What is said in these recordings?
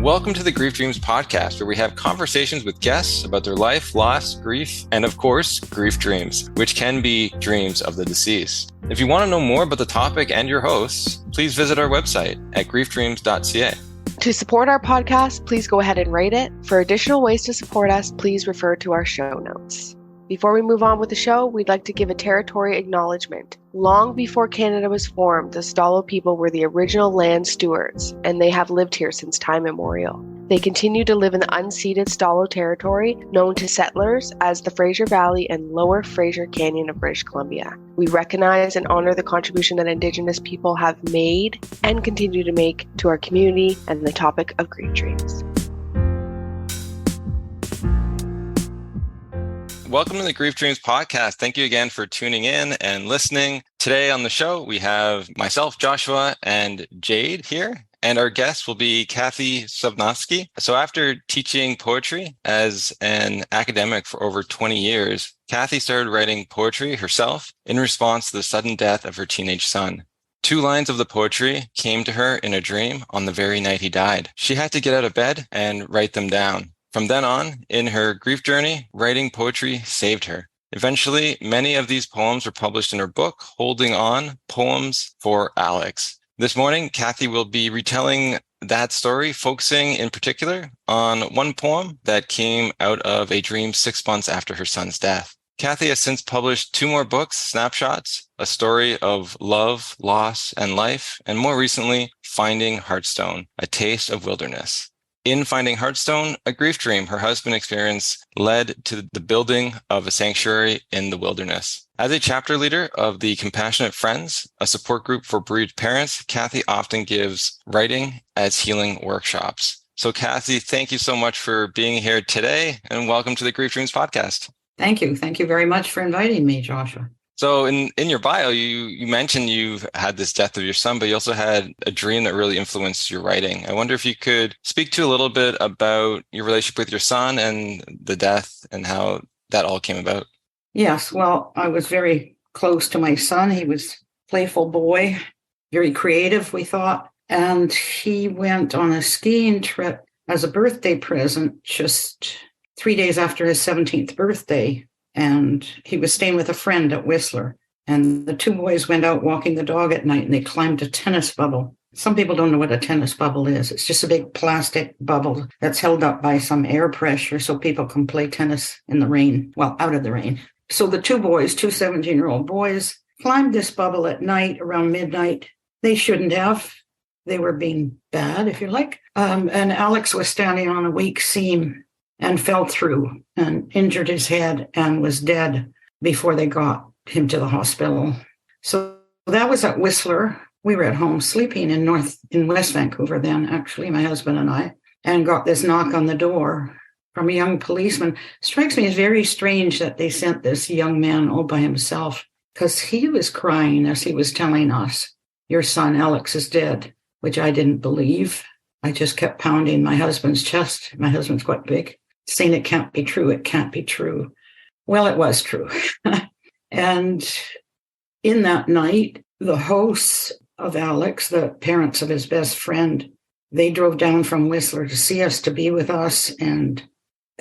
Welcome to the Grief Dreams podcast, where we have conversations with guests about their life, loss, grief, and of course, grief dreams, which can be dreams of the deceased. If you want to know more about the topic and your hosts, please visit our website at griefdreams.ca. To support our podcast, please go ahead and rate it. For additional ways to support us, please refer to our show notes. Before we move on with the show, we'd like to give a territory acknowledgement. Long before Canada was formed, the Stalo people were the original land stewards, and they have lived here since time immemorial. They continue to live in the unceded Stalo territory, known to settlers as the Fraser Valley and Lower Fraser Canyon of British Columbia. We recognize and honor the contribution that Indigenous people have made and continue to make to our community and the topic of grief dreams. Welcome to the Grief Dreams podcast. Thank you again for tuning in and listening. Today on the show, we have myself, Joshua, and Jade here. And our guest will be Cathy Sosnowsky. So after teaching poetry as an academic for over 20 years, Cathy started writing poetry herself in response to the sudden death of her teenage son. 2 lines of the poetry came to her in a dream on the very night he died. She had to get out of bed and write them down. From then on, in her grief journey, writing poetry saved her. Eventually, many of these poems were published in her book, Holding On, Poems for Alex. This morning, Cathy will be retelling that story, focusing in particular on one poem that came out of a dream 6 months after her son's death. Cathy has since published 2 more books, Snapshots, a story of love, loss, and life, and more recently, Finding Heartstone, a taste of wilderness. In Finding Heartstone, a grief dream her husband experienced led to the building of a sanctuary in the wilderness. As a chapter leader of the Compassionate Friends, a support group for bereaved parents, Cathy often gives writing as healing workshops. So Cathy, thank you so much for being here today, and welcome to the Grief Dreams podcast. Thank you. Thank you very much for inviting me, Joshua. So in your bio, you mentioned you've had this death of your son, but you also had a dream that really influenced your writing. I wonder if you could speak to a little bit about your relationship with your son and the death and how that all came about. Yes, well, I was very close to my son. He was a playful boy, very creative, we thought. And he went on a skiing trip as a birthday present just 3 days after his 17th birthday. And he was staying with a friend at Whistler. And the 2 boys went out walking the dog at night and they climbed a tennis bubble. Some people don't know what a tennis bubble is. It's just a big plastic bubble that's held up by some air pressure so people can play tennis in the rain, well, out of the rain. So the 2 boys, 2 17-year-old boys, climbed this bubble at night around midnight. They shouldn't have. They were being bad, if you like. And Alex was standing on a weak seam and fell through and injured his head and was dead before they got him to the hospital. So that was at Whistler. We were at home sleeping in West Vancouver then, actually, my husband and I, and got this knock on the door from a young policeman. Strikes me as very strange that they sent this young man all by himself, because he was crying as he was telling us, "Your son Alex is dead," which I didn't believe. I just kept pounding my husband's chest. My husband's quite big, saying it can't be true, it can't be true. Well, it was true. And in that night, the hosts of Alex, the parents of his best friend, they drove down from Whistler to see us, to be with us. And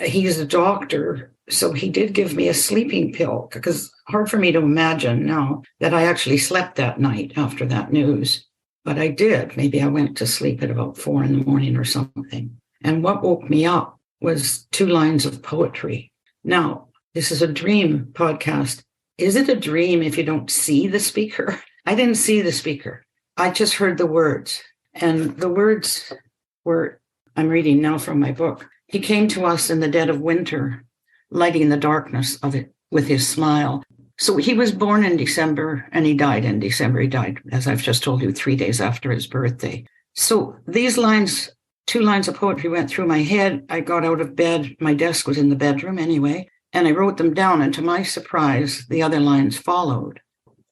he's a doctor, so he did give me a sleeping pill, because hard for me to imagine now that I actually slept that night after that news. But I did. Maybe I went to sleep at about 4 a.m. or something. And what woke me up was 2 lines of poetry. Now, this is a dream podcast. Is it a dream if you don't see the speaker? I didn't see the speaker. I just heard the words. And the words were, I'm reading now from my book. He came to us in the dead of winter, lighting the darkness of it with his smile. So he was born in December and he died in December. He died, as I've just told you, 3 days after his birthday. So these lines, 2 lines of poetry went through my head. I got out of bed. My desk was in the bedroom anyway, and I wrote them down. And to my surprise, the other lines followed.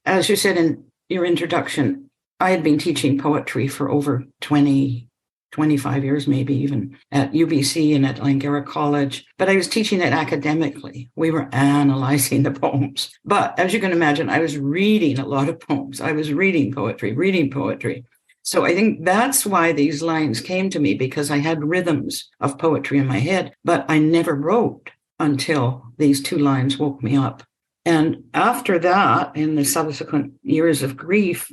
As you said in your introduction, I had been teaching poetry for over 25 years, maybe even at UBC and at Langara College. But I was teaching it academically. We were analyzing the poems. But as you can imagine, I was reading a lot of poems. I was reading poetry. So I think that's why these lines came to me, because I had rhythms of poetry in my head, but I never wrote until these two lines woke me up. And after that, in the subsequent years of grief,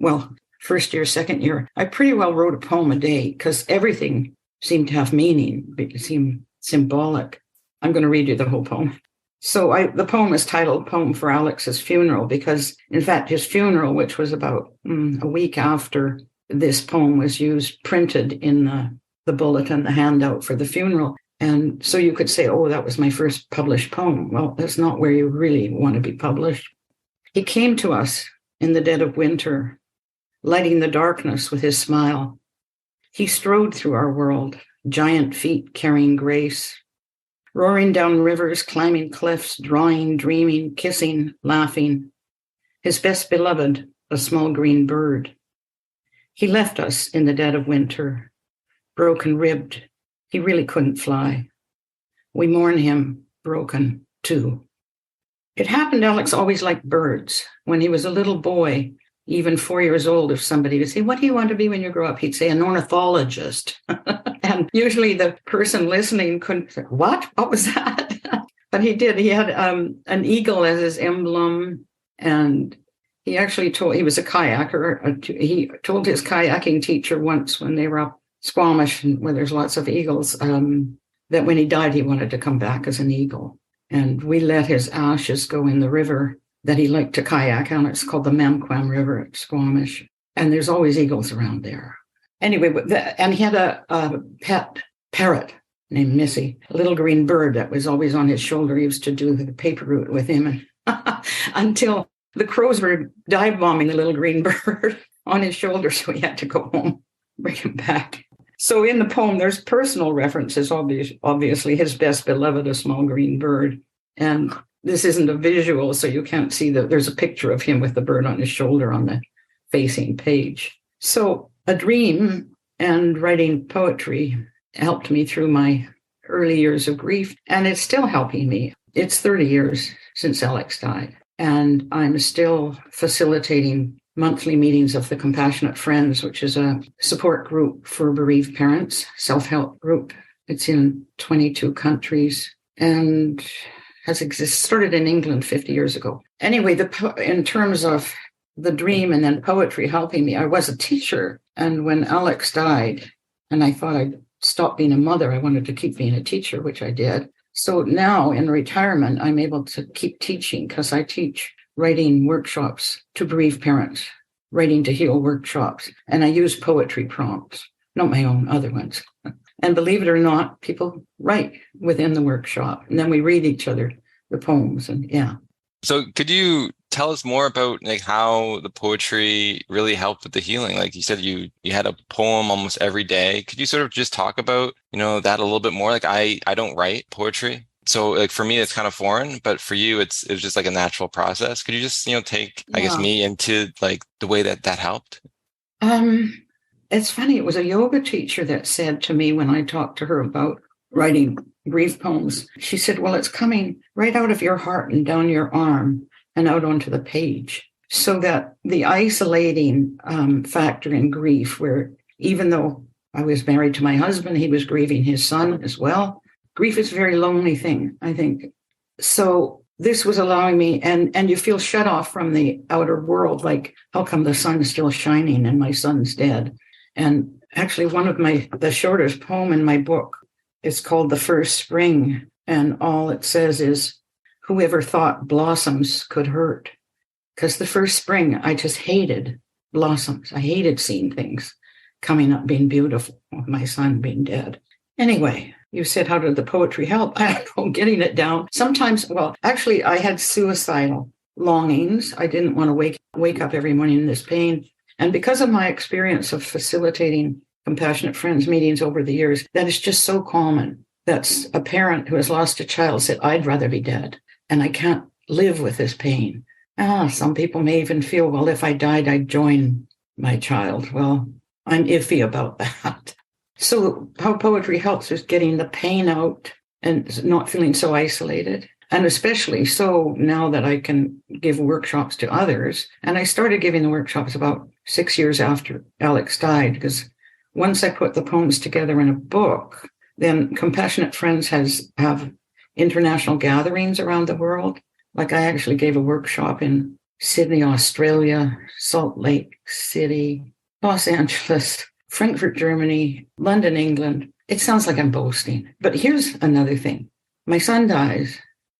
well, first year, second year, I pretty well wrote a poem a day because everything seemed to have meaning. It seemed symbolic. I'm going to read you the whole poem. So the poem is titled Poem for Alex's Funeral because, in fact, his funeral, which was about a week after this poem was printed in the bulletin, the handout for the funeral. And so you could say, oh, that was my first published poem. Well, that's not where you really want to be published. He came to us in the dead of winter, lighting the darkness with his smile. He strode through our world, giant feet carrying grace, roaring down rivers, climbing cliffs, drawing, dreaming, kissing, laughing. His best beloved, a small green bird. He left us in the dead of winter, broken-ribbed. He really couldn't fly. We mourn him, broken, too. It happened Alex always liked birds. When he was a little boy, even 4 years old, if somebody would say, what do you want to be when you grow up? He'd say, an ornithologist. And usually the person listening couldn't say, what? What was that? But he did. He had an eagle as his emblem. And he actually he was a kayaker. He told his kayaking teacher once when they were up Squamish, where there's lots of eagles, that when he died, he wanted to come back as an eagle. And we let his ashes go in the river that he liked to kayak on. It's called the Mamquam River at Squamish. And there's always eagles around there. Anyway, and he had a pet parrot named Missy, a little green bird that was always on his shoulder. He used to do the paper route with him until the crows were dive bombing the little green bird on his shoulder. So he had to go home, bring him back. So in the poem, there's personal references, obviously, his best beloved, a small green bird. And this isn't a visual, so you can't see that there's a picture of him with the bird on his shoulder on the facing page. So a dream and writing poetry helped me through my early years of grief, and it's still helping me. It's 30 years since Alex died, and I'm still facilitating monthly meetings of the Compassionate Friends, which is a support group for bereaved parents, self-help group. It's in 22 countries and started in England 50 years ago. Anyway, in terms of the dream and then poetry helping me, I was a teacher. And when Alex died, and I thought I'd stop being a mother, I wanted to keep being a teacher, which I did. So now in retirement, I'm able to keep teaching because I teach writing workshops to bereaved parents, writing to heal workshops. And I use poetry prompts, not my own, other ones. And believe it or not, people write within the workshop. And then we read each other the poems. And yeah. So could you tell us more about like how the poetry really helped with the healing? Like you said, you had a poem almost every day. Could you sort of just talk about, that a little bit more? Like I don't write poetry. So like for me, it's kind of foreign, but for you, it's just like a natural process. Could you just, take, I guess, me into like the way that helped? It's funny. It was a yoga teacher that said to me when I talked to her about writing grief poems, she said, well, it's coming right out of your heart and down your arm and out onto the page. So that the isolating factor in grief, where even though I was married to my husband, he was grieving his son as well. Grief is a very lonely thing, I think. So this was allowing me, and you feel shut off from the outer world, like, how come the sun is still shining and my son's dead? And actually, one of the shortest poem in my book is called The First Spring. And all it says is, whoever thought blossoms could hurt? Because the first spring, I just hated blossoms. I hated seeing things coming up, being beautiful, with my son being dead. Anyway, you said, how did the poetry help? I don't know, getting it down. Sometimes, actually, I had suicidal longings. I didn't want to wake up every morning in this pain. And because of my experience of facilitating Compassionate Friends meetings over the years, that is just so common. That's a parent who has lost a child said, I'd rather be dead, and I can't live with this pain. Some people may even feel, well, if I died, I'd join my child. Well, I'm iffy about that. So how poetry helps is getting the pain out and not feeling so isolated. And especially so now that I can give workshops to others. And I started giving the workshops about 6 years after Alex died, because once I put the poems together in a book, then Compassionate Friends have international gatherings around the world. Like I actually gave a workshop in Sydney, Australia, Salt Lake City, Los Angeles, Frankfurt, Germany, London, England. It sounds like I'm boasting, but here's another thing. My son dies.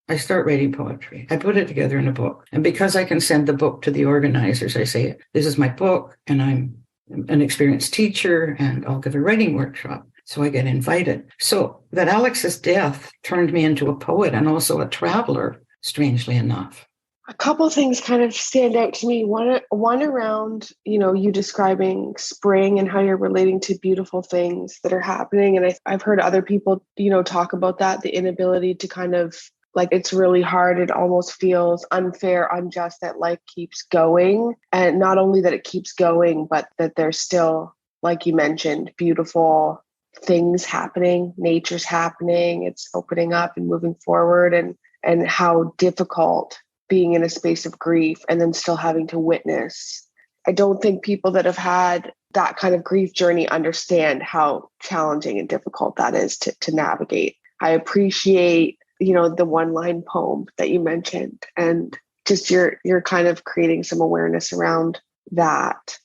I start writing poetry. I put it together in a book. And because I can send the book to the organizers, I say, this is my book, and I'm an experienced teacher, and I'll give a writing workshop. So I get invited. So that Alex's death turned me into a poet and also a traveler, strangely enough. A couple things kind of stand out to me. One around, you describing spring and how you're relating to beautiful things that are happening. And I've heard other people, talk about that, the inability to kind of, like, it's really hard. It almost feels unfair, unjust that life keeps going. And not only that it keeps going, but that there's still, like you mentioned, beautiful things happening, nature's happening, it's opening up and moving forward, and how difficult being in a space of grief and then still having to witness. I don't think people that have had that kind of grief journey understand how challenging and difficult that is to navigate. I appreciate, the one-line poem that you mentioned, and just you're kind of creating some awareness around that.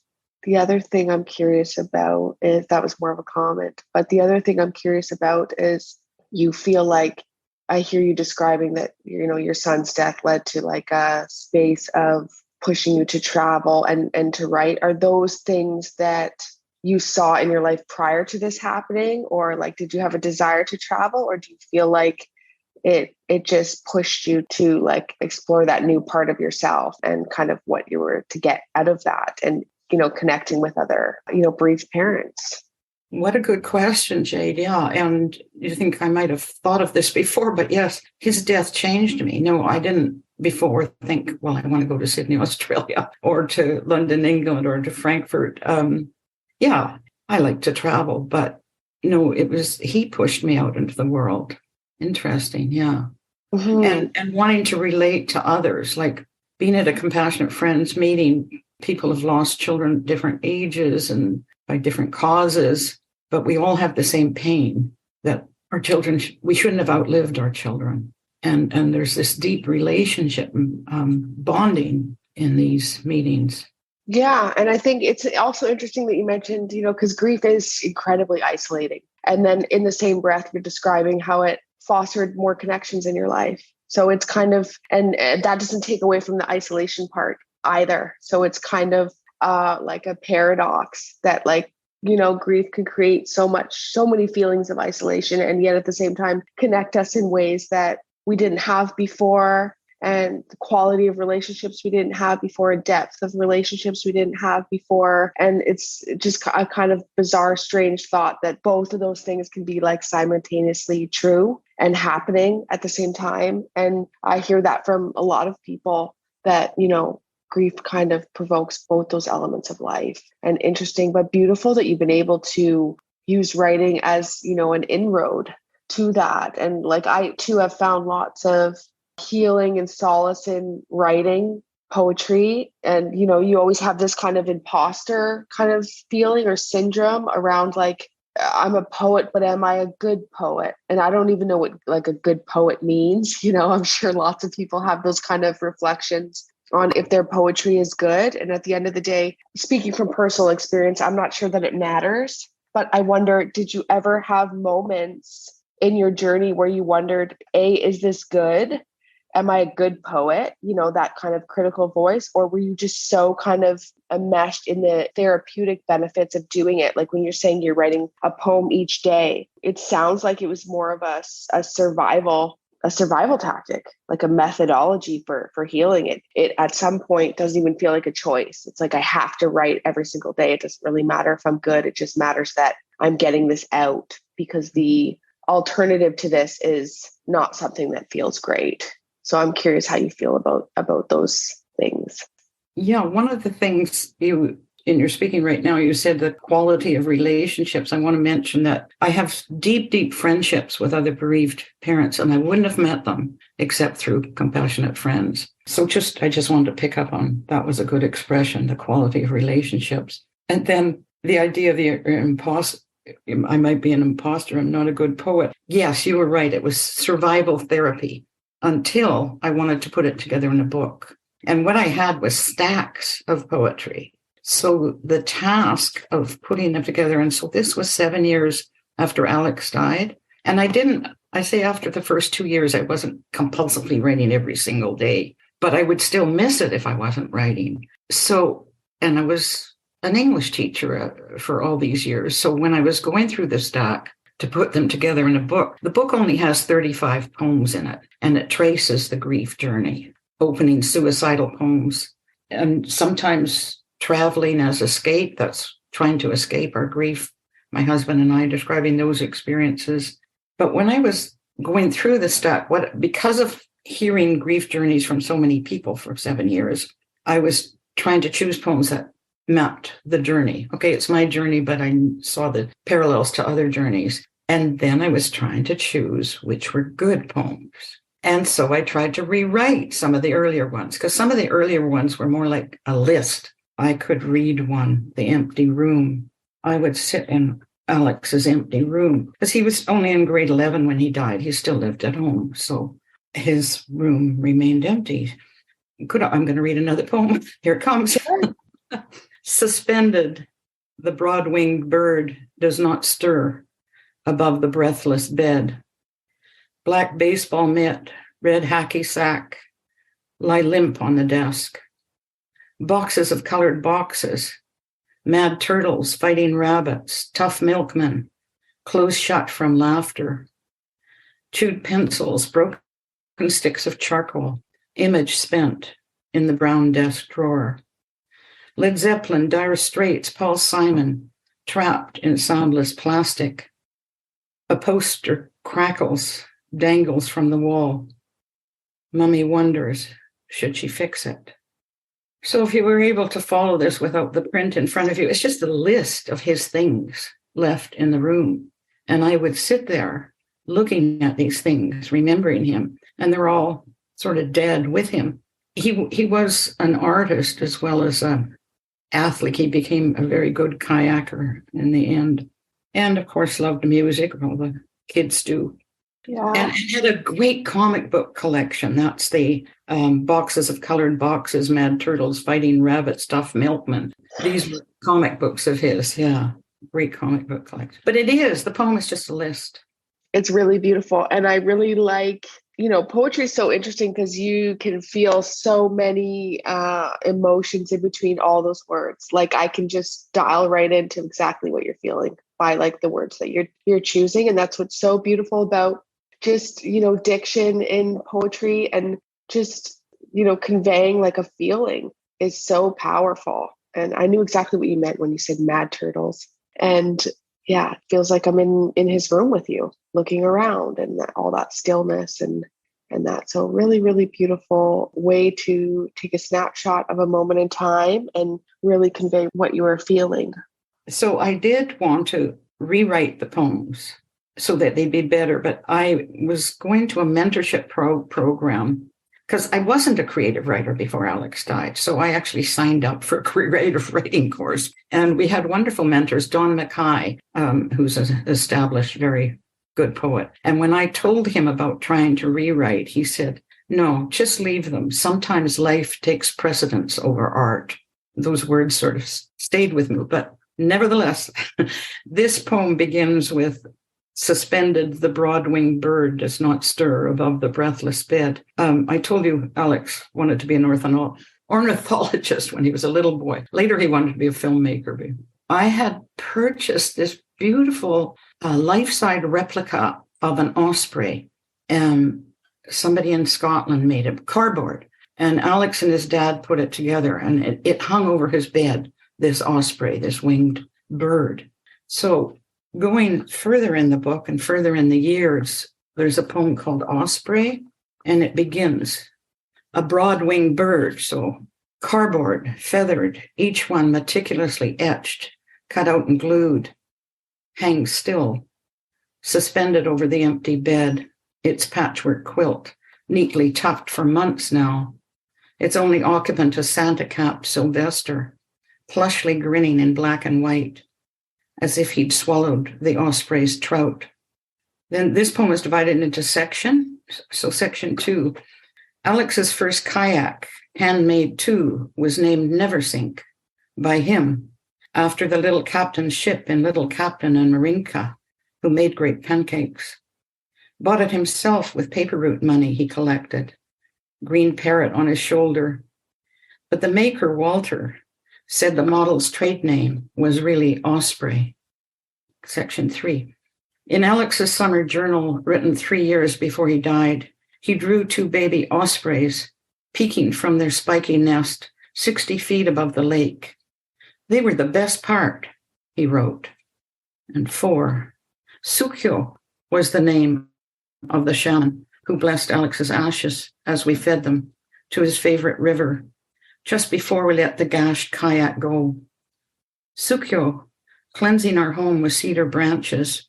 The other thing I'm curious about is, that was more of a comment, but the other thing I'm curious about is, you feel like, I hear you describing that, your son's death led to like a space of pushing you to travel and to write. Are those things that you saw in your life prior to this happening? Or like, did you have a desire to travel, or do you feel like it just pushed you to like explore that new part of yourself and kind of what you were to get out of that, and, connecting with other, bereaved parents? What a good question, Jade. Yeah. And you think I might have thought of this before, but yes, his death changed me. No, I didn't before think, well, I want to go to Sydney, Australia, or to London, England, or to Frankfurt. Yeah, I like to travel, but he pushed me out into the world. Interesting. Yeah. Mm-hmm. And wanting to relate to others, like being at a Compassionate Friends meeting, people have lost children at different ages and by different causes, but we all have the same pain, that our children, we shouldn't have outlived our children. And there's this deep relationship, bonding in these meetings. Yeah. And I think it's also interesting that you mentioned, because grief is incredibly isolating. And then in the same breath, you're describing how it fostered more connections in your life. So it's kind of, and that doesn't take away from the isolation part either. So it's kind of like a paradox that, like, grief can create so many feelings of isolation, and yet at the same time connect us in ways that we didn't have before, and the quality of relationships we didn't have before, a depth of relationships we didn't have before. And it's just a kind of bizarre, strange thought that both of those things can be like simultaneously true and happening at the same time. And I hear that from a lot of people, that, grief kind of provokes both those elements of life. And interesting, but beautiful that you've been able to use writing as, an inroad to that. And like, I too have found lots of healing and solace in writing poetry. And, you always have this kind of imposter kind of feeling or syndrome around, like, I'm a poet, but am I a good poet? And I don't even know what like a good poet means. I'm sure lots of people have those kind of reflections on if their poetry is good. And at the end of the day, speaking from personal experience, I'm not sure that it matters. But I wonder, did you ever have moments in your journey where you wondered, A, is this good? Am I a good poet? That kind of critical voice? Or were you just so kind of enmeshed in the therapeutic benefits of doing it? Like when you're saying you're writing a poem each day, it sounds like it was more of a survival tactic, like a methodology for healing. It at some point doesn't even feel like a choice. It's like, I have to write every single day. It doesn't really matter if I'm good. It just matters that I'm getting this out, because the alternative to this is not something that feels great. So I'm curious how you feel about those things. Yeah, one of the things you in your speaking right now, you said the quality of relationships. I want to mention that I have deep, deep friendships with other bereaved parents, and I wouldn't have met them except through compassionate friends. So I just wanted to pick up on that. Was a good expression, the quality of relationships. And then the idea of the imposter. I might be an imposter. I'm not a good poet. Yes, you were right. It was survival therapy until I wanted to put it together in a book. And what I had was stacks of poetry. So the task of putting them together, and so this was 7 years after Alex died. And I say after the first 2 years, I wasn't compulsively writing every single day, but I would still miss it if I wasn't writing. So, and I was an English teacher for all these years. So when I was going through the stack to put them together in a book, the book only has 35 poems in it, and it traces the grief journey, opening suicidal poems, and sometimes traveling as escape, that's trying to escape our grief, my husband and I describing those experiences. But when I was going through the stack, because of hearing grief journeys from so many people for 7 years, I was trying to choose poems that mapped the journey. Okay, it's my journey, but I saw the parallels to other journeys. And then I was trying to choose which were good poems. And so I tried to rewrite some of the earlier ones, because some of the earlier ones were more like a list. I could read one, The Empty Room. I would sit in Alex's empty room, because he was only in grade 11 when he died. He still lived at home, so his room remained empty. I'm going to read another poem. Here it comes. Suspended, the broad-winged bird does not stir above the breathless bed. Black baseball mitt, red hacky sack, lie limp on the desk. Boxes of colored boxes, mad turtles fighting rabbits, tough milkmen, close shut from laughter. Chewed pencils, broken sticks of charcoal, image spent in the brown desk drawer. Led Zeppelin, Dire Straits, Paul Simon, trapped in soundless plastic. A poster crackles, dangles from the wall. Mummy wonders, should she fix it? So if you were able to follow this without the print in front of you, it's just a list of his things left in the room. And I would sit there looking at these things, remembering him, and they're all sort of dead with him. He was an artist as well as an athlete. He became a very good kayaker in the end. And of course, loved music, all the kids do. Yeah. And had a great comic book collection. That's the boxes of colored boxes, Mad Turtles Fighting Rabbits, Tough Milkmen. These were comic books of his. Yeah, great comic book collection. But the poem is just a list. It's really beautiful. And I really like, poetry is so interesting because you can feel so many emotions in between all those words. Like I can just dial right into exactly what you're feeling by like the words that you're choosing. And that's what's so beautiful about just, diction in poetry, and just, conveying like a feeling is so powerful. And I knew exactly what you meant when you said mad turtles. And yeah, it feels like I'm in his room with you, looking around, and all that stillness and that. So really, really beautiful way to take a snapshot of a moment in time and really convey what you were feeling. So I did want to rewrite the poems so that they'd be better, but I was going to a mentorship program because I wasn't a creative writer before Alex died. So I actually signed up for a creative writing course. And we had wonderful mentors, Don Mackay, who's an established, very good poet. And when I told him about trying to rewrite, he said, no, just leave them. Sometimes life takes precedence over art. Those words sort of stayed with me. But nevertheless, this poem begins with, suspended, the broad-winged bird does not stir above the breathless bed. I told you Alex wanted to be an ornithologist when he was a little boy. Later, he wanted to be a filmmaker. I had purchased this beautiful life-size replica of an osprey. Somebody in Scotland made it, cardboard. And Alex and his dad put it together, and it hung over his bed, this osprey, this winged bird. So going further in the book and further in the years, there's a poem called Osprey, and it begins, a broad-winged bird. So Cardboard, feathered, each one meticulously etched, cut out and glued, hangs still, suspended over the empty bed, its patchwork quilt, neatly tucked for months now. Its only occupant, a Santa-capped Sylvester, plushly grinning in black and white, as if he'd swallowed the osprey's trout. Then this poem is divided into sections. So section 2, Alex's first kayak, handmade too, was named Neversink by him, after the little captain's ship in Little Captain and Marinka, who made great pancakes. Bought it himself with paper route money he collected, green parrot on his shoulder. But the maker, Walter, said the model's trade name was really Osprey. Section 3. In Alex's summer journal, written 3 years before he died, he drew 2 baby ospreys peeking from their spiky nest 60 feet above the lake. They were the best part, he wrote. And 4. Sukyo was the name of the shaman who blessed Alex's ashes as we fed them to his favorite river, just before we let the gashed kayak go. Sukyo, cleansing our home with cedar branches,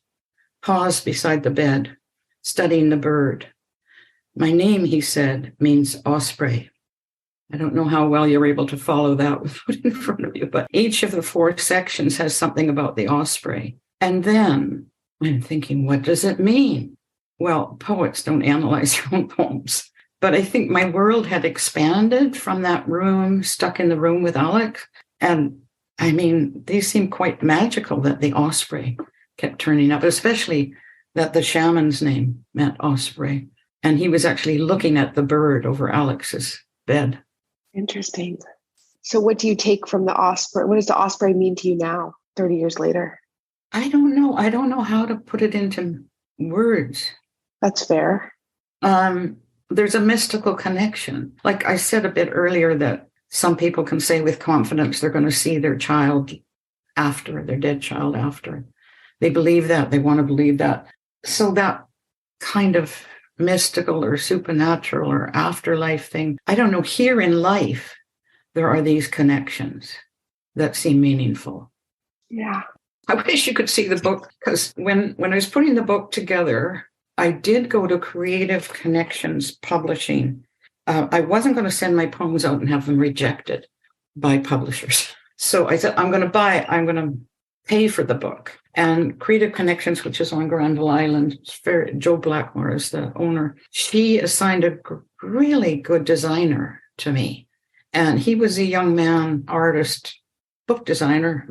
paused beside the bed, studying the bird. My name, he said, means osprey. I don't know how well you're able to follow that with what's in front of you, but each of the 4 sections has something about the osprey. And then I'm thinking, what does it mean? Well, poets don't analyze their own poems. But I think my world had expanded from that room, stuck in the room with Alex. And I mean, they seem quite magical that the osprey kept turning up, especially that the shaman's name meant osprey. And he was actually looking at the bird over Alex's bed. Interesting. So what do you take from the osprey? What does the osprey mean to you now, 30 years later? I don't know. I don't know how to put it into words. That's fair. There's a mystical connection. Like I said a bit earlier, that some people can say with confidence they're going to see their child after, their dead child after. They believe that. They want to believe that. So that kind of mystical or supernatural or afterlife thing, I don't know. Here in life, there are these connections that seem meaningful. Yeah. I wish you could see the book, because when I was putting the book together, I did go to Creative Connections Publishing. I wasn't going to send my poems out and have them rejected by publishers. So I said, I'm going to pay for the book. And Creative Connections, which is on Granville Island, Joe Blackmore is the owner. She assigned a really good designer to me. And he was a young man, artist, book designer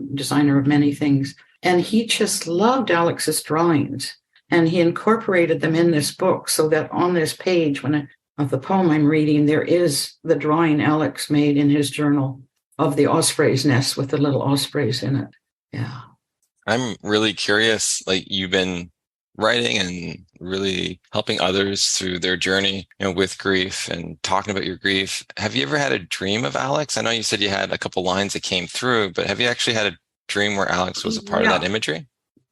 of many things. And he just loved Alex's drawings. And he incorporated them in this book so that on this page of the poem I'm reading, there is the drawing Alex made in his journal of the osprey's nest with the little ospreys in it. Yeah. I'm really curious, like you've been writing and really helping others through their journey, with grief and talking about your grief. Have you ever had a dream of Alex? I know you said you had a couple lines that came through, but have you actually had a dream where Alex was a part of that imagery?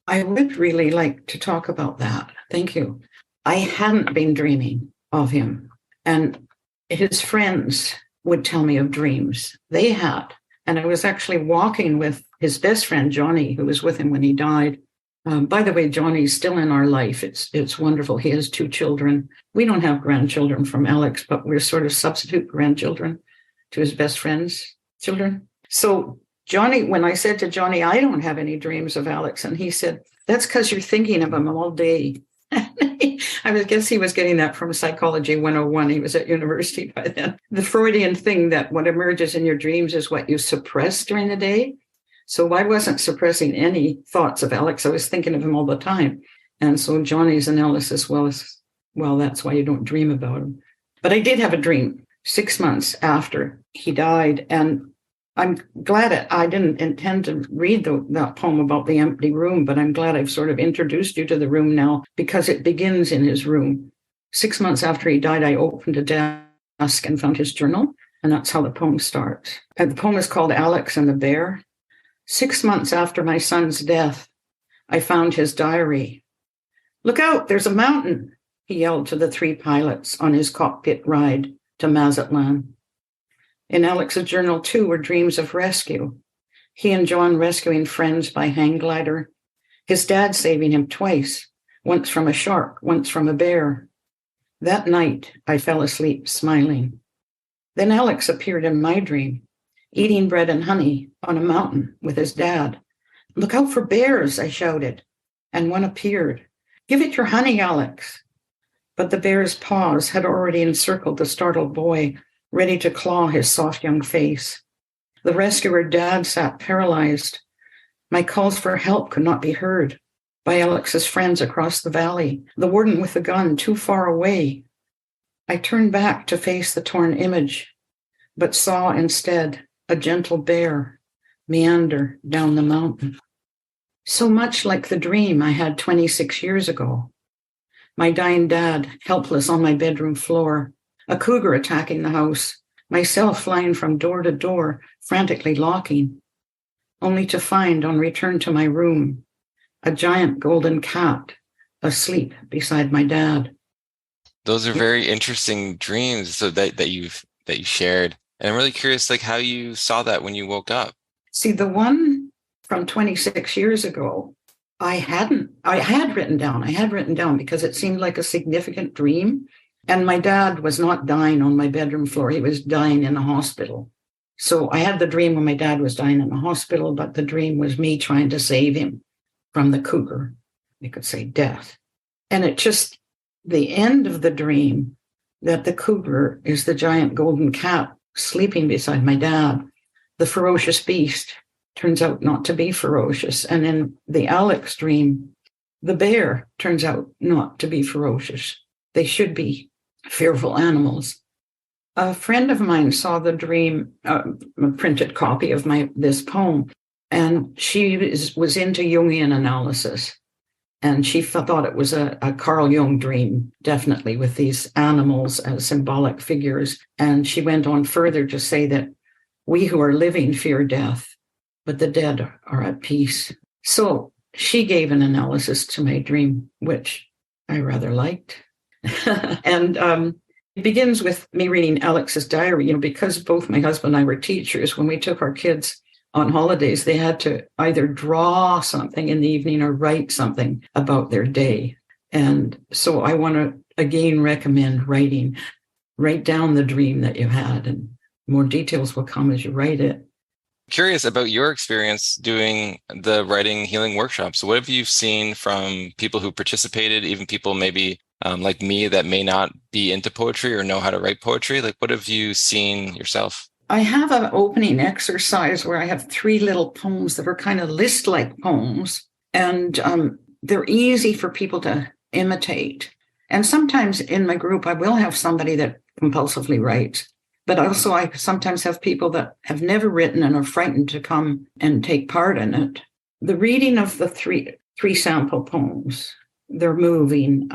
I would really like to talk about that. Thank you. I hadn't been dreaming of him. And his friends would tell me of dreams they had. And I was actually walking with his best friend, Johnny, who was with him when he died. By the way, Johnny's still in our life. It's wonderful. He has 2 children. We don't have grandchildren from Alex, but we're sort of substitute grandchildren to his best friend's children. So Johnny, when I said to Johnny, I don't have any dreams of Alex, and he said, that's because you're thinking of him all day. I guess he was getting that from Psychology 101. He was at university by then. The Freudian thing that what emerges in your dreams is what you suppress during the day. So I wasn't suppressing any thoughts of Alex. I was thinking of him all the time. And so Johnny's analysis was, well, that's why you don't dream about him. But I did have a dream 6 months after he died. And I'm glad I didn't intend to read that poem about the empty room, but I'm glad I've sort of introduced you to the room now because it begins in his room. 6 months after he died, I opened a desk and found his journal, and that's how the poem starts. And the poem is called Alex and the Bear. 6 months after my son's death, I found his diary. Look out, there's a mountain, he yelled to the 3 pilots on his cockpit ride to Mazatlan. In Alex's journal, too, were dreams of rescue. He and John rescuing friends by hang glider. His dad saving him twice, once from a shark, once from a bear. That night, I fell asleep smiling. Then Alex appeared in my dream, eating bread and honey on a mountain with his dad. "Look out for bears," I shouted, and one appeared. "Give it your honey, Alex." But the bear's paws had already encircled the startled boy, ready to claw his soft young face. The rescuer dad sat paralyzed. My calls for help could not be heard by Alex's friends across the valley, the warden with the gun too far away. I turned back to face the torn image, but saw instead a gentle bear meander down the mountain. So much like the dream I had 26 years ago. My dying dad, helpless on my bedroom floor, a cougar attacking the house, myself flying from door to door, frantically locking, only to find on return to my room a giant golden cat asleep beside my dad. Those are very interesting dreams that you shared. And I'm really curious, like, how you saw that when you woke up. See, the one from 26 years ago, I had written down because it seemed like a significant dream. And my dad was not dying on my bedroom floor. He was dying in the hospital. So I had the dream when my dad was dying in the hospital, but the dream was me trying to save him from the cougar. You could say death. And it just, the end of the dream, that the cougar is the giant golden cat sleeping beside my dad. The ferocious beast turns out not to be ferocious. And in the Alex dream, the bear turns out not to be ferocious. They should be fearful animals. A friend of mine saw the dream, a printed copy of this poem, and she was into Jungian analysis. And she thought it was a Carl Jung dream, definitely, with these animals as symbolic figures. And she went on further to say that we who are living fear death, but the dead are at peace. So she gave an analysis to my dream, which I rather liked. And it begins with me reading Alex's diary, because both my husband and I were teachers. When we took our kids on holidays, they had to either draw something in the evening or write something about their day. And so I want to again recommend writing. Write down the dream that you had, and more details will come as you write it. Curious about your experience doing the writing healing workshops. What have you seen from people who participated, even people maybe like me that may not be into poetry or know how to write poetry? Like, what have you seen yourself? I have an opening exercise where I have 3 little poems that are kind of list-like poems, and they're easy for people to imitate. And sometimes in my group, I will have somebody that compulsively writes, but also I sometimes have people that have never written and are frightened to come and take part in it. The reading of the three sample poems, they're moving,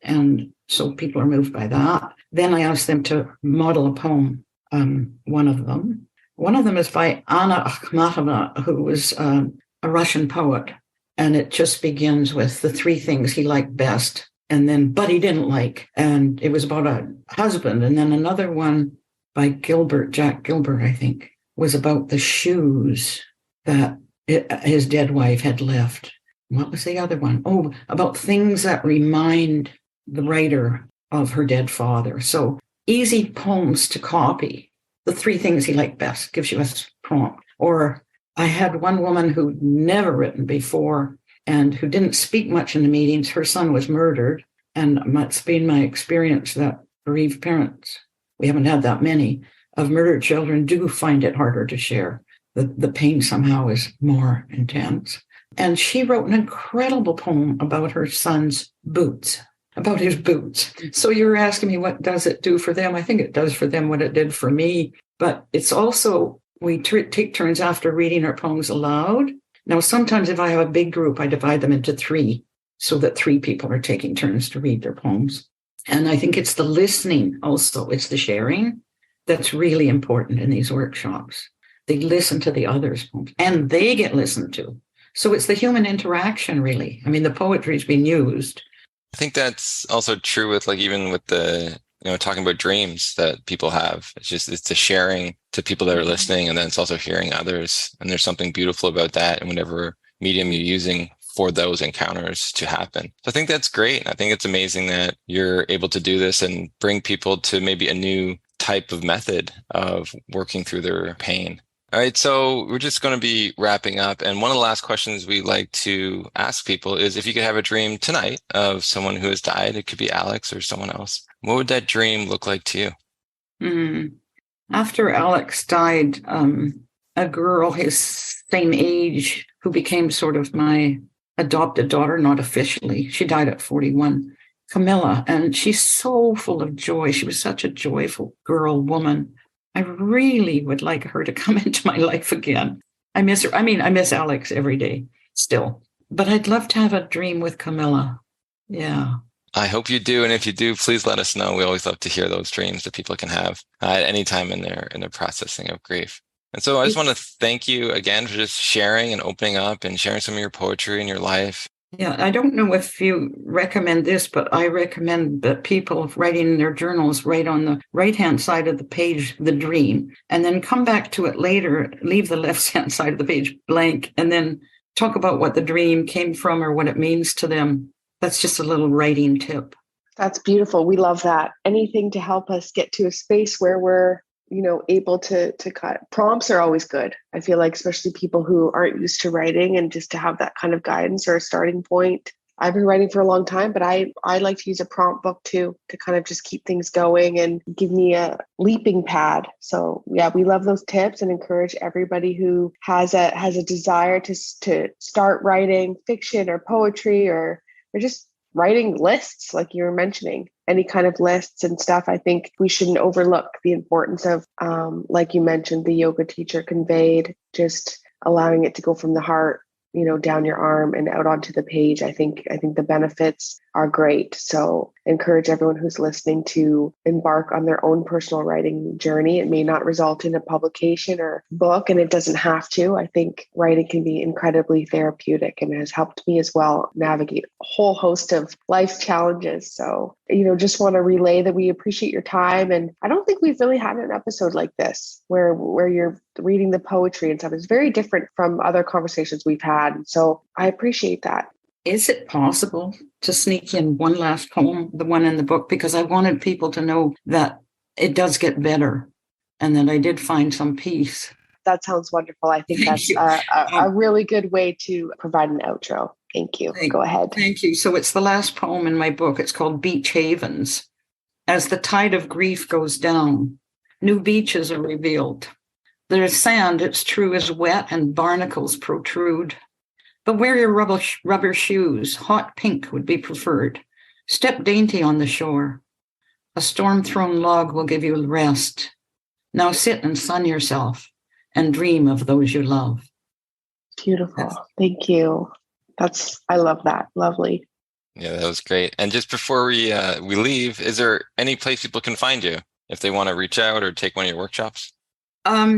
and so people are moved by that. Then I ask them to model a poem. One of them is by Anna Akhmatova, who was a Russian poet, and it just begins with the 3 things he liked best, and then but he didn't like, and it was about a husband. And then another one by Jack Gilbert, I think, was about the shoes that his dead wife had left. What was the other one? Oh, about things that remind the writer of her dead father. So easy poems to copy. The 3 things he liked best gives you a prompt. Or I had one woman who'd never written before and who didn't speak much in the meetings. Her son was murdered. And it's been my experience that bereaved parents, we haven't had that many, of murdered children do find it harder to share. The pain somehow is more intense. And she wrote an incredible poem about her son's boots. About his boots. So you're asking me, what does it do for them? I think it does for them what it did for me. But it's also, we take turns after reading our poems aloud. Now, sometimes if I have a big group, I divide them into 3 so that 3 people are taking turns to read their poems. And I think it's the listening also, it's the sharing that's really important in these workshops. They listen to the others' poems and they get listened to. So it's the human interaction, really. I mean, the poetry's been used. I think that's also true with, like, even with the talking about dreams that people have. It's the sharing to people that are listening, and then it's also hearing others. And there's something beautiful about that and whatever medium you're using for those encounters to happen. So I think that's great. I think it's amazing that you're able to do this and bring people to maybe a new type of method of working through their pain. All right, so we're just going to be wrapping up. And one of the last questions we like to ask people is if you could have a dream tonight of someone who has died, it could be Alex or someone else. What would that dream look like to you? After Alex died, a girl his same age who became sort of my adopted daughter, not officially. She died at 41, Camilla, and she's so full of joy. She was such a joyful woman. I really would like her to come into my life again. I miss her. I mean, I miss Alex every day still, but I'd love to have a dream with Camilla. Yeah. I hope you do. And if you do, please let us know. We always love to hear those dreams that people can have at any time in their processing of grief. And so I just want to thank you again for just sharing and opening up and sharing some of your poetry in your life. Yeah, I don't know if you recommend this, but I recommend that people writing in their journals write on the right-hand side of the page the dream, and then come back to it later, leave the left-hand side of the page blank, and then talk about what the dream came from or what it means to them. That's just a little writing tip. That's beautiful. We love that. Anything to help us get to a space where we're able to cut. Prompts are always good. I feel like, especially people who aren't used to writing, and just to have that kind of guidance or a starting point. I've been writing for a long time, but I like to use a prompt book too, to kind of just keep things going and give me a leaping pad. So yeah, we love those tips and encourage everybody who has a desire to start writing fiction or poetry or just writing lists, like you were mentioning, any kind of lists and stuff. I think we shouldn't overlook the importance of, like you mentioned, the yoga teacher conveyed, just allowing it to go from the heart, down your arm and out onto the page. I think the benefits are great. So encourage everyone who's listening to embark on their own personal writing journey. It may not result in a publication or book, and it doesn't have to. I think writing can be incredibly therapeutic and has helped me as well navigate a whole host of life's challenges. So, just want to relay that we appreciate your time. And I don't think we've really had an episode like this where you're reading the poetry and stuff. It's very different from other conversations we've had. So I appreciate that. Is it possible to sneak in one last poem, the one in the book? Because I wanted people to know that it does get better and that I did find some peace. That sounds wonderful. I think that's a really good way to provide an outro. Thank you. Go ahead. Thank you. So it's the last poem in my book. It's called Beach Havens. As the tide of grief goes down, new beaches are revealed. There is sand, it's true, is wet, and barnacles protrude. But wear your rubber shoes. Hot pink would be preferred. Step dainty on the shore. A storm-thrown log will give you rest. Now sit and sun yourself and dream of those you love. Beautiful. Thank you. I love that. Lovely. Yeah, that was great. And just before we leave, is there any place people can find you if they want to reach out or take one of your workshops?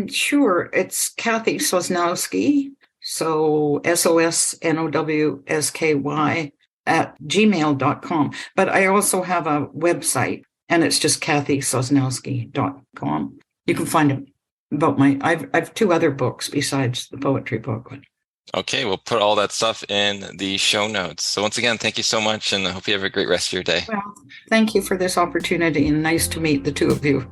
Sure. It's Cathy Sosnowsky. So SOSNOWSKY @gmail.com. But I also have a website, and it's just CathySosnowsky.com. You can find it about I've 2 other books besides the poetry book. Okay, we'll put all that stuff in the show notes. So once again, thank you so much, and I hope you have a great rest of your day. Well, thank you for this opportunity, and nice to meet the two of you.